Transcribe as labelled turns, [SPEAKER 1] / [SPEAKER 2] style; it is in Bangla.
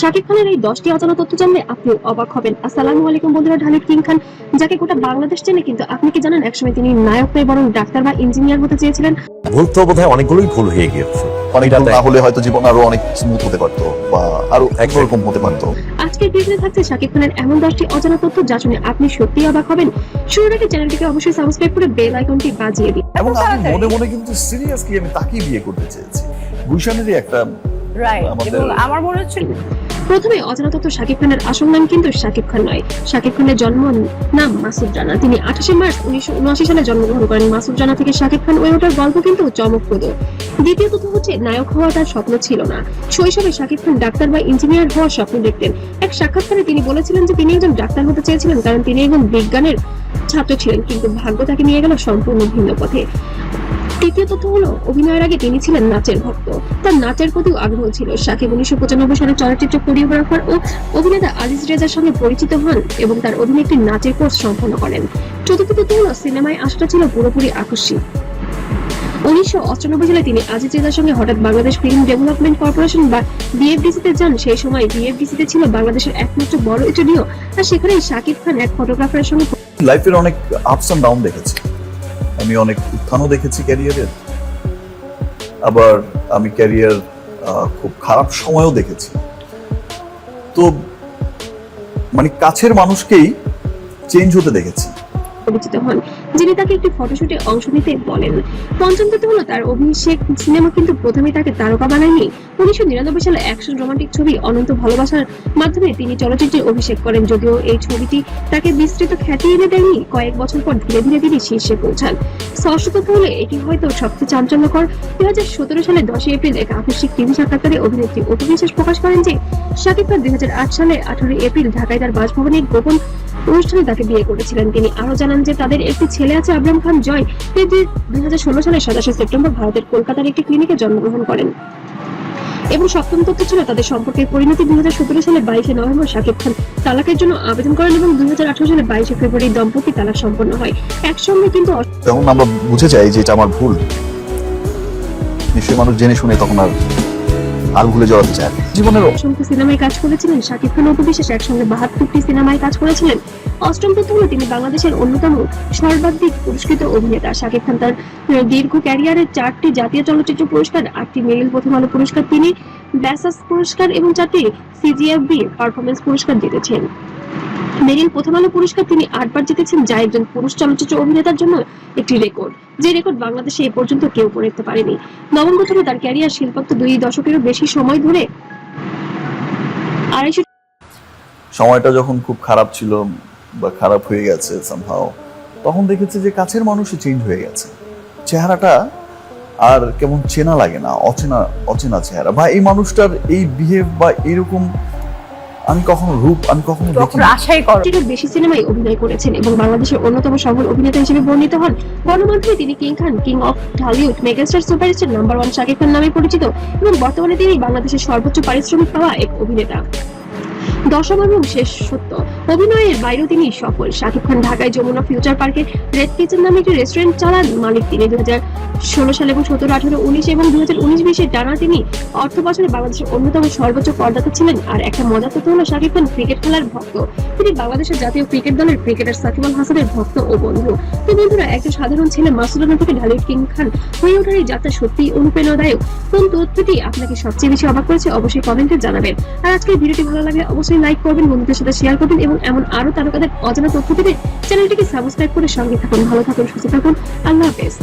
[SPEAKER 1] শাকিব খানের এই 10টি অজানা তথ্য জানলে আপনি অবাক হবেন। আসসালামু আলাইকুম বন্ধুরা, ঢালিউড কিং খান যাকে গোটা বাংলাদেশ চেনে, কিন্তু আপনি কি জানেন একসময় তিনি নায়ক নয় বরং ডাক্তার বা ইঞ্জিনিয়ার হতে চেয়েছিলেন।
[SPEAKER 2] ভুল তো বোধহয় অনেকগুলোই ভুল হয়ে গিয়েছে।
[SPEAKER 3] অনেক ভুল না হলে হয়তো জীবন আরো অনেক স্মুথ হতে পারতো বা আরো একরকম হতে পারতো।
[SPEAKER 1] আজকের ভিডিওতে থাকছে শাকিব খানের এমন 10টি অজানা তথ্য যা শুনে আপনি সত্যিই অবাক হবেন। শুরুর আগে চ্যানেলটিকে অবশ্যই সাবস্ক্রাইব করে বেল আইকনটি বাজিয়ে দিন।
[SPEAKER 3] এবং আমি মনে মনে কিন্তু সিরিয়াসলি আমি তাকেই বিয়ে করতে চেয়েছি। গুলশানেরই একটা
[SPEAKER 4] এবং আমার মনে হচ্ছে
[SPEAKER 1] প্রথমে অজানা তথ্য, শাকিব খানের আসল নাম কিন্তু শাকিব খান নয়। শাকিব খানের জন্ম নাম মাসুদ রানা। তিনি 28 মার্চ 1979 সালে জন্মগ্রহণ করেন। মাসুদ রানা থেকে শাকিব খান হয়ে ওঠার গল্প কিন্তু চমকপ্রদ। দ্বিতীয় তথ্য হচ্ছে নায়ক হওয়া তার স্বপ্ন ছিল না। শৈশবে শাকিব খান ডাক্তার বা ইঞ্জিনিয়ার হওয়ার স্বপ্ন দেখতেন। এক সাক্ষাৎকারে তিনি বলেছিলেন যে তিনি একজন ডাক্তার হতে চেয়েছিলেন কারণ তিনি একজন বিজ্ঞানের ছাত্র ছিলেন, কিন্তু ভাগ্য তাকে নিয়ে গেল সম্পূর্ণ ভিন্ন পথে। তৃতীয় তথ্য হলো অভিনয়ের আগে তিনি ছিলেন নাচের ভক্ত। তার নাচের প্রতিও আগ্রহ ছিল। শাকিব 1995 সালে চলচ্চিত্র কোরিওগ্রাফার ও অভিনেতা আজিজ রেজার সঙ্গে পরিচিত হন এবং তার অধীনে একটি নাচের কোর্স সম্পন্ন করেন। চতুর্থ তথ্য হলো সিনেমায় আসাটা ছিল পুরোপুরি আকস্মিক। 1998 সালে তিনি আজিজ রেজার সঙ্গে হঠাৎ বাংলাদেশ ফিল্ম ডেভেলপমেন্ট কর্পোরেশন বা বিএফডিসি তে যান। সেই সময় বিএফডিসি তে ছিল বাংলাদেশের একমাত্র বড় স্টুডিও, আর সেখানেই শাকিব খান এক ফটোগ্রাফারের সঙ্গে
[SPEAKER 3] লাইফের অনেক আপস এন্ড ডাউন দেখেছি। আমি অনেক উত্থানও দেখেছি ক্যারিয়ারের, আবার আমি ক্যারিয়ার খুব খারাপ সময়ও দেখেছি। তো মানে কাছের মানুষকেই চেঞ্জ হতে দেখেছি।
[SPEAKER 1] পরিচিত হন, যিনি তাকে একটি ফটোশুটে অংশ নিতে বলেন। পঞ্চম তথ্য হলো তার অভিষেক সিনেমা কিন্তু প্রথমে তাকে তারকা বানায়নি। 1999 সালে অ্যাকশন রোমান্টিক ছবি অনন্ত ভালোবাসার মাধ্যমে তিনি চলচ্চিত্রে অভিষেক করেন। যদিও এই ছবিটি তাকে বিস্তৃত খ্যাতি এনে দেয়নি, কয়েক বছর পর ধীরে ধীরে তিনি শীর্ষে পৌঁছান। ষষ্ঠ তথ্য হলো এটি হয়তো সবচেয়ে চাঞ্চল্যকর। 2017 সালে 10 এপ্রিল এক আকস্মিক টিভি সাক্ষাৎকারে অভিনেত্রী অপু বিশ্বাস প্রকাশ করেন যে শাকিব খান 2008 সালে 18 এপ্রিল ঢাকায় তার বাসভবনে গোপন অনুষ্ঠানে তাকে বিয়ে করেছিলেন। তিনি আরো জানান যে তাদের একটি ছেলে আছে, আবরাম খান জয়। তিনি 2016 সালের 27 সেপ্টেম্বর ভারতের কলকাতার একটি ক্লিনিকে জন্মগ্রহণ করেন। এবং সপ্তম তথ্য ছিল তাদের সম্পর্কের পরিণতি। 2017 সালে 22 নভেম্বর শাকিব খান তালাকের জন্য আবেদন করেন এবং 2018 সালে 22 ফেব্রুয়ারি দম্পতি তালাক সম্পন্ন হয়। একসঙ্গে কিন্তু
[SPEAKER 3] তখন আমরা বুঝে যাই যে এটা আমার ভুল। নিশ্চয়ই মানুষ জেনে শুনে তখন আর ভুলে যাওয়া চায়। জীবনের
[SPEAKER 1] অসংখ্য সিনেমায় কাজ করেছিলেন শাকিব খান ও অপু বিশ্বাস, একসঙ্গে 72টি সিনেমায় কাজ করেছিলেন। অষ্টম তথ্য হলো তিনি বাংলাদেশের অন্যতম সর্বাধিক পুরস্কৃত অভিনেতা। শাকিব খান তার দীর্ঘ ক্যারিয়ারে 4টি জাতীয় চলচ্চিত্র পুরস্কার, 8টি মেরিল প্রথম আলো পুরস্কার, 3 ব্যাসাস পুরস্কার এবং 4টি সিজিএফবি পারফরমেন্স পুরস্কার জিতেছেন। মেরিল প্রথম আলো পুরস্কার তিনি 8 বার জিতেছেন, যা একজন পুরুষ চলচ্চিত্র অভিনেতার জন্য একটি রেকর্ড, যে রেকর্ড বাংলাদেশে এ পর্যন্ত কেউ করতে পারেনি। নবম তথ্য হলো তার ক্যারিয়ার শিল্পত্ব 2 দশকেরও বেশি সময় ধরে 250
[SPEAKER 3] সময়টা যখন খুব খারাপ ছিল বা খারাপ হয়ে গেছে সামহাও, তখন দেখেছি যে কাছের মানুষই চেঞ্জ হয়ে গেছে। চেহারাটা আর কেমন চেনা লাগে না, অচেনা অচেনা চেহারা। বা এই মানুষটার এই বিহেভ বা এরকম আমি কখনো দেখিনি।
[SPEAKER 4] আশাই করো
[SPEAKER 1] বেশি সিনেমায় অভিনয় করেছেন এবং বাংলাদেশের অন্যতম সফল অভিনেতা হিসেবে বর্ণিত হন। গণমাধ্যমে তিনি king Khan, king of Dhallywood, megastar, superstar number 1 Shakib Khan নামে পরিচিত এবং বর্তমানে তিনি বাংলাদেশের সর্বোচ্চ পারিশ্রমিক পাওয়া এক অভিনেতা। দশম এবং শেষ সত্য, অভিনয়ের বাইরেও তিনি সফল। শাকিব খান ঢাকায় যমুনা ফিউচার পার্কে রেড কিচেন নামে একটি রেস্টুরেন্ট চালান। মালিক তিনি। 2016 সালে এবং 17, 18, 19 এবং 2019-20 টানা তিনি অর্থ বছরে বাংলাদেশের অন্যতম সর্বোচ্চ করদাতা ছিলেন। আর একটা মজার তথ্য হলো শাকিব খান ক্রিকেট খেলার ভক্ত। তিনি বাংলাদেশের জাতীয় ক্রিকেট দলের ক্রিকেটার সাকিব আল হাসানের ভক্ত ও বন্ধু। তো বন্ধুরা, একজন সাধারণ ছেলে মাসুদ রানা থেকে ঢালিউড কিং খান হয়ে ওঠার এই যাত্রা সত্যিই অনুপ্রেরণাদায়ক। কোন তথ্যটি আপনাকে সবচেয়ে বেশি অবাক করেছে অবশ্যই কমেন্টে জানাবেন। আর আজকের ভিডিওটি ভালো লাগলে অবশ্যই লাইক করবেন, বন্ধুদের সাথে শেয়ার করবেন এবং এমন আরো তারকাদের অজানা তথ্য পেতে চ্যানেলটিকে সাবস্ক্রাইব করে সঙ্গে থাকুন। ভালো থাকুন, সুস্থ থাকুন, আল্লাহ হাফেজ।